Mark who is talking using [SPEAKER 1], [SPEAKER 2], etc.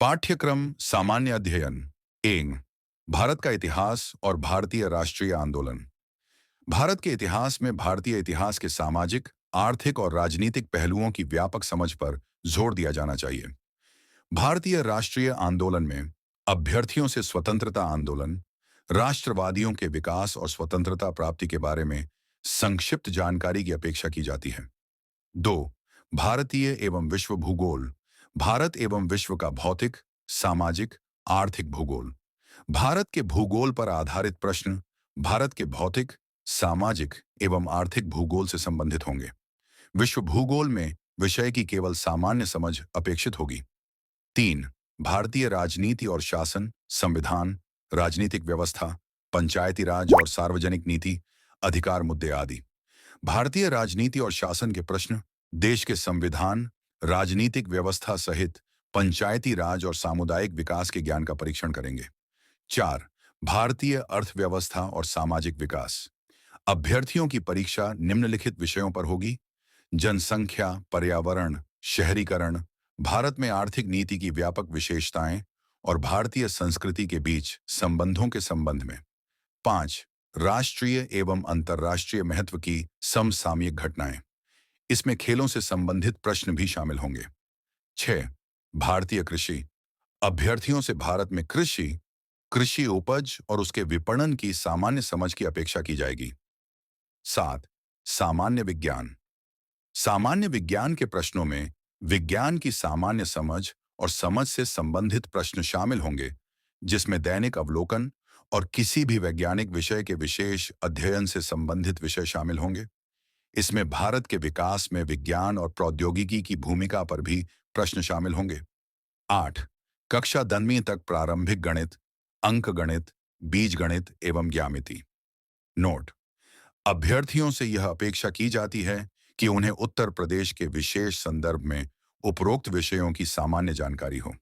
[SPEAKER 1] पाठ्यक्रम सामान्य अध्ययन एंग भारत का इतिहास और भारतीय राष्ट्रीय आंदोलन। भारत के इतिहास में भारतीय इतिहास के सामाजिक, आर्थिक और राजनीतिक पहलुओं की व्यापक समझ पर जोर दिया जाना चाहिए। भारतीय राष्ट्रीय आंदोलन में अभ्यर्थियों से स्वतंत्रता आंदोलन, राष्ट्रवादियों के विकास और स्वतंत्रता प्राप्ति के बारे में संक्षिप्त जानकारी की अपेक्षा की जाती है। 2. भारतीय एवं विश्व भूगोल, भारत एवं विश्व का भौतिक, सामाजिक, आर्थिक भूगोल। भारत के भूगोल पर आधारित प्रश्न भारत के भौतिक, सामाजिक एवं आर्थिक भूगोल से संबंधित होंगे। विश्व भूगोल में विषय की केवल सामान्य समझ अपेक्षित होगी। 3. भारतीय राजनीति और शासन, संविधान, राजनीतिक व्यवस्था, पंचायती राज और सार्वजनिक नीति, अधिकार मुद्दे आदि। भारतीय राजनीति और शासन के प्रश्न देश के संविधान, राजनीतिक व्यवस्था सहित पंचायती राज और सामुदायिक विकास के ज्ञान का परीक्षण करेंगे। 4. भारतीय अर्थव्यवस्था और सामाजिक विकास। अभ्यर्थियों की परीक्षा निम्नलिखित विषयों पर होगी: जनसंख्या, पर्यावरण, शहरीकरण, भारत में आर्थिक नीति की व्यापक विशेषताएं और भारतीय संस्कृति के बीच संबंधों के संबंध में। 5. राष्ट्रीय एवं अंतर्राष्ट्रीय महत्व की समसामयिक घटनाएं। इसमें खेलों से संबंधित प्रश्न भी शामिल होंगे। 6. भारतीय कृषि। अभ्यर्थियों से भारत में कृषि, कृषि उपज और उसके विपणन की सामान्य समझ की अपेक्षा की जाएगी। 7. सामान्य विज्ञान। सामान्य विज्ञान के प्रश्नों में विज्ञान की सामान्य समझ और समझ से संबंधित प्रश्न शामिल होंगे, जिसमें दैनिक अवलोकन और किसी भी वैज्ञानिक विषय के विशेष अध्ययन से संबंधित विषय शामिल होंगे। इसमें भारत के विकास में विज्ञान और प्रौद्योगिकी की भूमिका पर भी प्रश्न शामिल होंगे। 8. कक्षा 10वीं तक प्रारंभिक गणित, अंक गणित, बीजगणित एवं ज्यामिति। नोट: अभ्यर्थियों से यह अपेक्षा की जाती है कि उन्हें उत्तर प्रदेश के विशेष संदर्भ में उपरोक्त विषयों की सामान्य जानकारी हो।